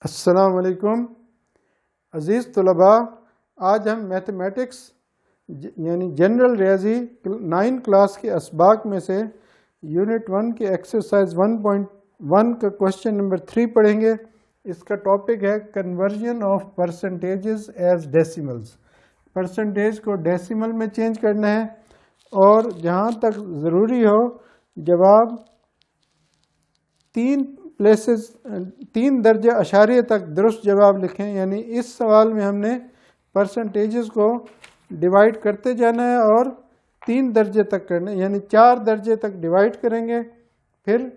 अस्सलाम वालेकुम अज़ीज़ तलबा। आज हम मैथमेटिक्स यानी जनरल रियाजी 9 क्लास के असबाक में से यूनिट 1 के एक्सरसाइज 1.1 का क्वेश्चन नंबर 3 पढ़ेंगे। इसका टॉपिक है conversion of percentages as decimals. Percentage को डेसिमल में चेंज करना है और जहाँ तक ज़रूरी हो जवाब 3 दर्जे अशारिये तक दुरुस्त जवाब लिखें। यानी इस सवाल में हमने परसेंटेजेस को डिवाइड करते जाना है और 3 दर्जे तक करना है, यानी 4 दर्जे तक डिवाइड करेंगे, फिर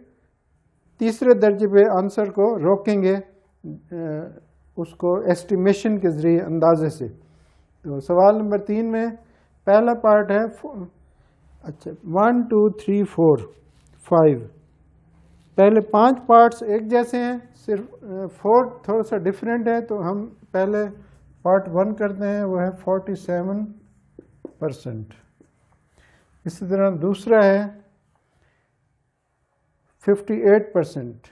तीसरे दर्जे पे आंसर को रोकेंगे उसको एस्टिमेशन के ज़रिए अंदाजे से। तो सवाल नंबर 3 में पहला पार्ट है 1 2 3 4 5। पहले 5 पार्ट्स एक जैसे हैं, सिर्फ 4 थोड़ा सा डिफरेंट है। तो हम पहले पार्ट 1 करते हैं, वो है 47%। इसी तरह दूसरा है 58%,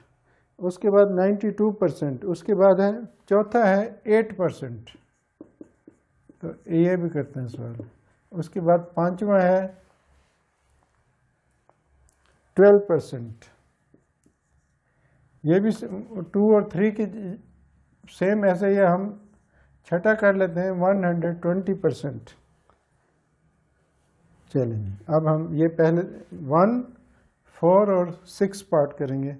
उसके बाद 92%, उसके बाद है चौथा है 8%। तो ये भी करते हैं सवाल। उसके बाद पांचवा है 12%। ये भी 2 और 3 की सेम ऐसे ही हम छठा कर लेते हैं 120%। चलेंगे, अब हम ये पहले 1, 4 और 6 पार्ट करेंगे।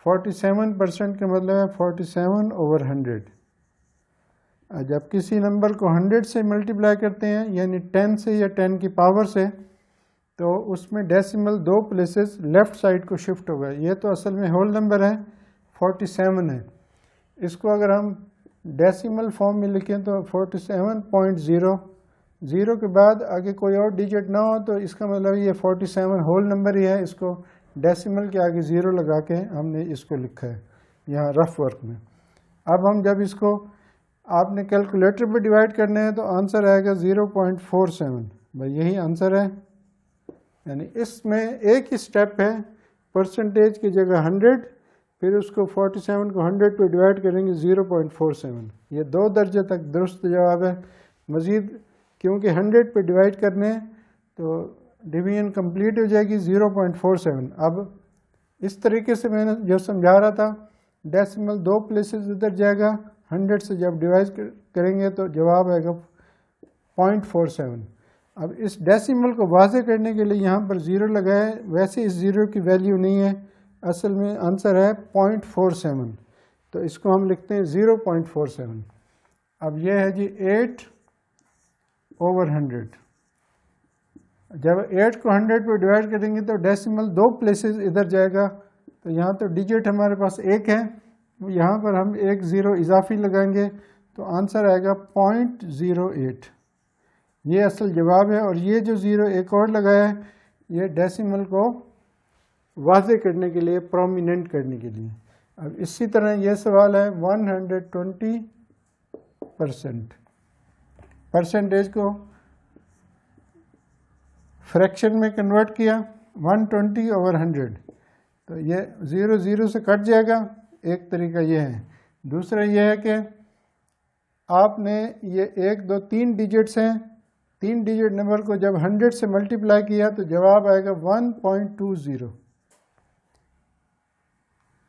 47% का मतलब है 47/100। जब किसी नंबर को 100 से मल्टीप्लाई करते हैं यानी 10 से या 10 की पावर से, तो उसमें डेसिमल 2 प्लेसेस लेफ्ट साइड को शिफ्ट होगा। ये तो असल में होल नंबर है, 47 है। इसको अगर हम डेसिमल फॉर्म में लिखें तो 47.0, 0 के बाद आगे कोई और डिजिट ना हो तो इसका मतलब ये 47 होल नंबर ही है। इसको डेसिमल के आगे 0 लगा के हमने इसको लिखा है यहाँ रफ वर्क में। अब हम जब इसको आपने कैलकुलेटर पे डिवाइड करने हैं तो आंसर आएगा 0.47। भाई यही आंसर है। यानी इसमें एक ही स्टेप है, परसेंटेज की जगह 100, फिर उसको 47 को 100 पे डिवाइड करेंगे 0.47। ये 2 दर्जे तक दुरुस्त जवाब है। मज़ीद क्योंकि 100 पे डिवाइड करने तो डिवीजन कंप्लीट हो जाएगी 0.47। अब इस तरीके से मैंने जो समझा रहा था, डेसिमल 2 प्लेसेस इधर जाएगा, 100 से जब डिवाइड करेंगे तो जवाब आएगा 0.47। अब इस डेसिमल को वाज़े करने के लिए यहाँ पर 0 लगाए, वैसे इस 0 की वैल्यू नहीं है, असल में आंसर है 0.47। तो इसको हम लिखते हैं 0.47। अब यह है जी 8/100। जब 8 को 100 पे डिवाइड करेंगे तो डेसिमल 2 प्लेसेस इधर जाएगा, तो यहाँ तो डिजिट हमारे पास 1 है, यहाँ पर हम 1 0 इजाफी लगाएंगे तो आंसर आएगा 0.08। ये असल जवाब है। और ये जो 0 एक और लगाया है ये डेसिमल को वाज़े करने के लिए, प्रोमिनेंट करने के लिए। अब इसी तरह ये सवाल है 120%। परसेंटेज को फ्रैक्शन में कन्वर्ट किया 120/100, तो ये 0 0 से कट जाएगा। एक तरीका ये है। दूसरा ये है कि आपने ये 1 2 3 डिजिट्स हैं, 3 डिजिट नंबर को जब 100 से मल्टीप्लाई किया तो जवाब आएगा 1.20।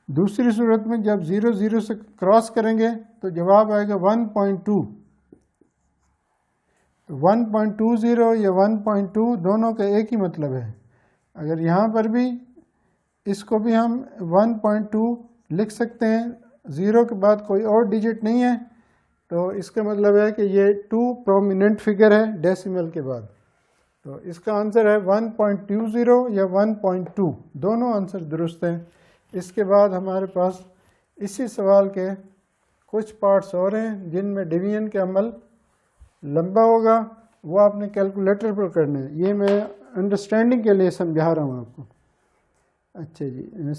दूसरी सूरत में जब 0 0 से क्रॉस करेंगे तो जवाब आएगा 1.2। तो 1.20 या 1.2 दोनों का एक ही मतलब है। अगर यहाँ पर भी इसको भी हम 1.2 लिख सकते हैं, 0 के बाद कोई और डिजिट नहीं है, तो इसका मतलब है कि ये 2 प्रोमिनेंट फिगर है डेसिमल के बाद। तो इसका आंसर है 1.20 या 1.2, दोनों आंसर दुरुस्त हैं। इसके बाद हमारे पास इसी सवाल के कुछ पार्ट्स और हैं जिनमें डिवीजन का अमल लंबा होगा, वो आपने कैलकुलेटर पर करना है। ये मैं अंडरस्टैंडिंग के लिए समझा रहा हूँ आपको। अच्छा जी,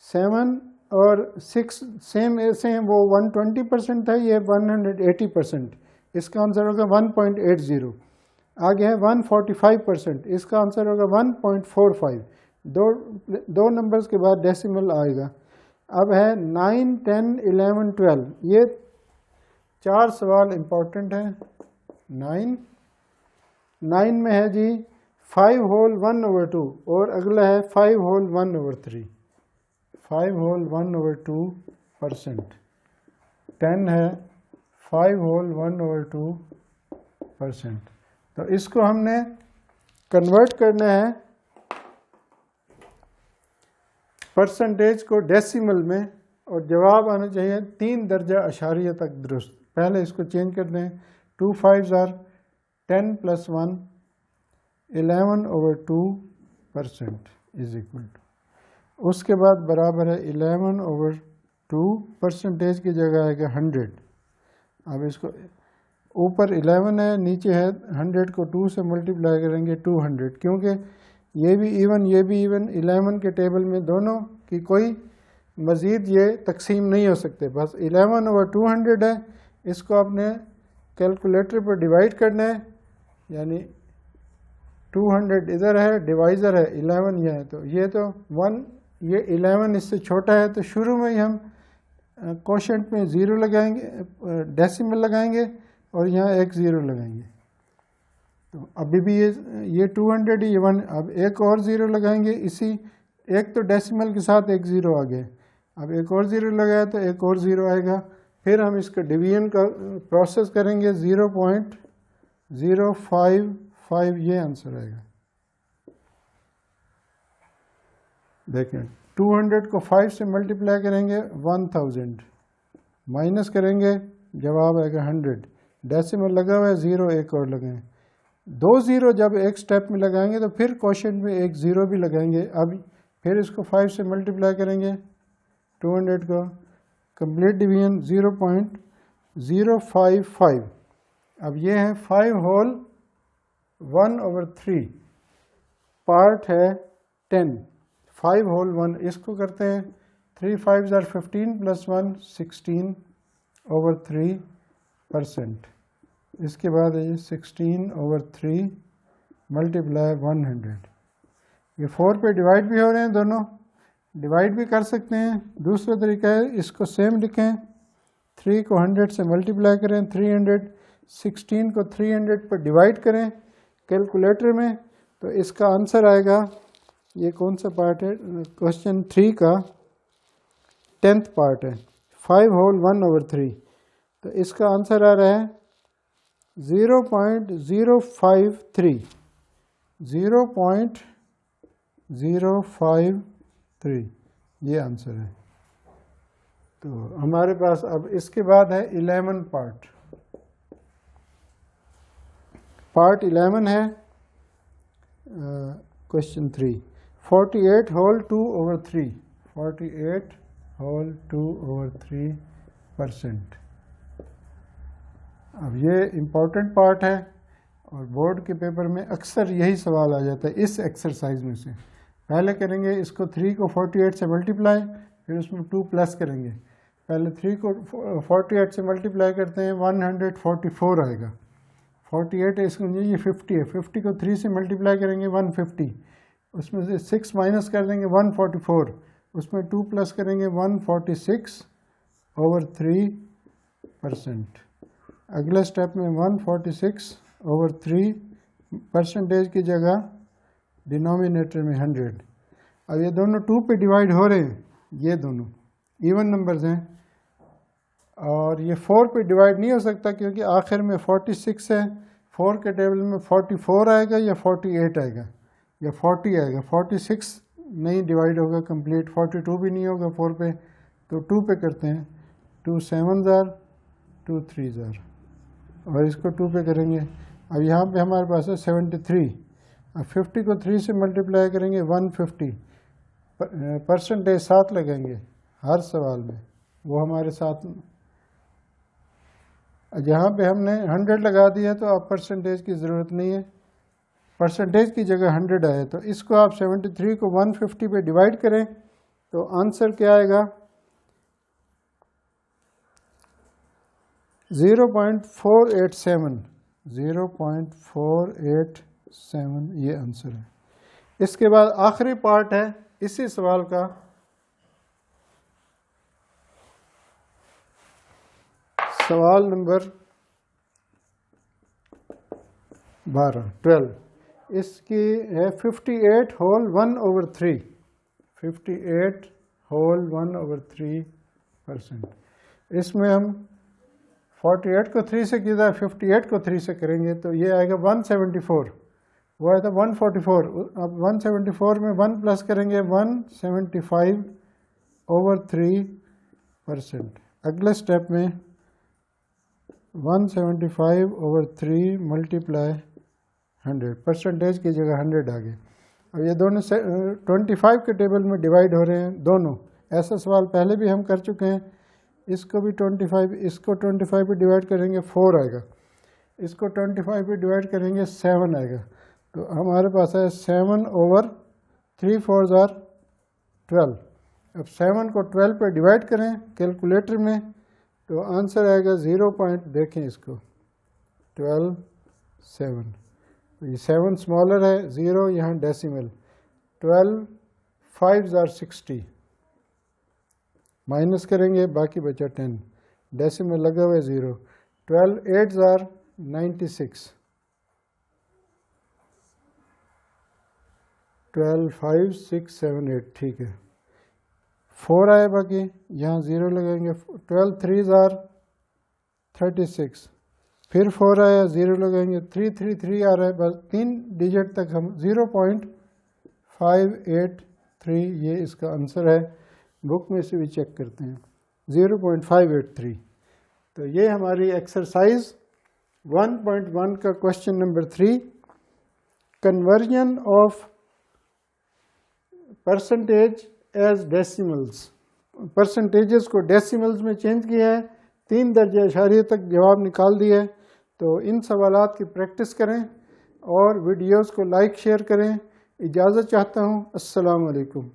7 और 6 सेम ऐसे हैं, वो 120% था, ये 180%। इसका आंसर होगा 1.80। आगे है 145%, इसका आंसर होगा 1.45। दो नंबर्स के बाद डेसिमल आएगा। अब है 9, 10, 11, 12, ये 4 सवाल इम्पोर्टेंट हैं। 9 में है जी 5 होल 1/2 और अगला है 5 होल 1/3, 5 होल 1/2%। 10 है 5 होल 1/2%। तो इसको हमने कन्वर्ट करना है परसेंटेज को डेसिमल में, और जवाब आना चाहिए 3 दर्जा अशारिया तक दुरुस्त। पहले इसको चेंज कर दें। 2 5s are 10 + 1, 11/2% is equal to, उसके बाद बराबर है 11/2, परसेंटेज की जगह आएगा 100। अब इसको ऊपर 11 है, नीचे है 100 को 2 से मल्टीप्लाई करेंगे 200, क्योंकि ये भी इवन ये भी इवन। 11 के टेबल में दोनों की कोई मज़ीद ये तकसीम नहीं हो सकते, बस 11/200 है। इसको आपने कैलकुलेटर पर डिवाइड करना है, यानी 200 इधर है, डिवाइज़र है 11 ये है, तो ये तो 1, ये 11 इससे छोटा है, तो शुरू में ही हम कोशेंट में 0 लगाएंगे, डेसिमल लगाएंगे और यहाँ एक 0 लगाएंगे। तो अभी भी ये 200 ही 1, अब एक और 0 लगाएंगे। इसी एक तो डेसिमल के साथ एक 0 आ गया, अब एक और 0 लगाया तो एक और 0 आएगा। फिर हम इसका डिवीजन का प्रोसेस करेंगे, 0.055, ये आंसर आएगा। देखें 200 को 5 से मल्टीप्लाई करेंगे 1000, माइनस करेंगे जवाब आएगा 100। डेसिमल लगा हुआ है 0, एक और लगाएं। 2 0 जब एक स्टेप में लगाएंगे तो फिर क्वोशेंट में एक 0 भी लगाएंगे। अब फिर इसको 5 से मल्टीप्लाई करेंगे 200 को, कंप्लीट डिवीजन 0.055। अब ये है 5 होल 1/3, पार्ट है 10, 5 होल 1, इसको करते हैं 3 5s are 15 + 1 16/3%। इसके बाद है 16/3 मल्टीप्लाई 100। ये 4 पे डिवाइड भी हो रहे हैं, दोनों डिवाइड भी कर सकते हैं। दूसरा तरीका है, इसको सेम लिखें, 3 को 100 से मल्टीप्लाई करें 300, 16 को 300 पर डिवाइड करें कैलकुलेटर में, तो इसका आंसर आएगा। ये कौन सा पार्ट है? क्वेश्चन 3 का 10th पार्ट है, 5 होल 1/3। तो इसका आंसर आ रहा है 0.053, 0.053, ये आंसर है। तो हमारे पास अब इसके बाद है 11 पार्ट। पार्ट 11 है क्वेश्चन 3, 48 होल 2/3, 48 होल 2/3%। अब ये इम्पोर्टेंट पार्ट है और बोर्ड के पेपर में अक्सर यही सवाल आ जाता है इस एक्सरसाइज में से। पहले करेंगे इसको 3 को 48 से मल्टीप्लाई, फिर उसमें 2 प्लस करेंगे। पहले 3 को 48 से मल्टीप्लाई करते हैं 144 आएगा। 48 है, इसको ये 50 है, 50 को 3 से मल्टीप्लाई करेंगे 150, उसमें से 6 माइनस कर देंगे 144, उसमें 2 प्लस करेंगे 146/3%। अगला स्टेप में 146/3% की जगह डिनोमिनेटर में 100। अब ये दोनों 2 पे डिवाइड हो रहे हैं, ये दोनों इवन नंबर्स हैं, और ये 4 पे डिवाइड नहीं हो सकता क्योंकि आखिर में 46 है। 4 के टेबल में 44 आएगा या 48 आएगा या 40 आएगा, 46 नहीं डिवाइड होगा कंप्लीट, 42 भी नहीं होगा 4 पे, तो 2 पे करते हैं। 2 7s are 2 3s are, और इसको 2 पे करेंगे। अब यहाँ पे हमारे पास है 73। अब 50 को 3 से मल्टीप्लाई करेंगे 150, परसेंटेज 7 लगाएंगे हर सवाल में, वो हमारे साथ। जहाँ पे हमने 100 लगा दिया तो अब परसेंटेज की ज़रूरत नहीं है, परसेंटेज की जगह 100 आए। तो इसको आप 73 को 150 पे डिवाइड करें तो आंसर क्या आएगा? 0.487, 0.487 ये आंसर है। इसके बाद आखिरी पार्ट है इसी सवाल का, सवाल नंबर 12 इसकी है 58 होल 1/3 58 होल 1/3%। इसमें हम 48 को 3 से किया, 58 को 3 से करेंगे तो ये आएगा 174, वो आया था 144। अब 174 में 1 प्लस करेंगे 175/3%। अगले स्टेप में 175/3 मल्टीप्लाई 100, परसेंटेज की जगह 100 आ गए। अब ये दोनों 25 के टेबल में डिवाइड हो रहे हैं दोनों। ऐसा सवाल पहले भी हम कर चुके हैं। इसको भी 25, इसको 25 पे डिवाइड करेंगे 4 आएगा, इसको 25 पे डिवाइड करेंगे 7 आएगा। तो हमारे पास है 7/3 4 आर 12। अब 7 को 12 पे डिवाइड करें कैलकुलेटर में तो आंसर आएगा 0 पॉइंट, देखें इसको 12 7, ये 7 स्मॉलर है, 0 यहाँ डेसिमल, 12 5 आर 60, माइनस करेंगे बाकी बचा 10, डेसिमल लगा हुआ है 0, 12 8 आर 96, 12 5 6 7 8, ठीक है। 4 आए बाकी, यहाँ 0 लगाएंगे, 12 3 आर 36, फिर 4 आया 0 लगाएंगे, 3 3 3 आ रहा है, बस 3 डिजिट तक हम 0.583, ये इसका आंसर है। बुक में से भी चेक करते हैं 0.583। तो ये हमारी एक्सरसाइज 1.1 का question number 3, conversion of percentage as decimals. Percentages को डेसिमल्स में चेंज किया है, 3 दर्जे इशारे तक जवाब निकाल दिया है। तो इन सवालात की प्रैक्टिस करें और वीडियोस को लाइक शेयर करें। इजाज़त चाहता हूँ। अस्सलाम वालेकुम।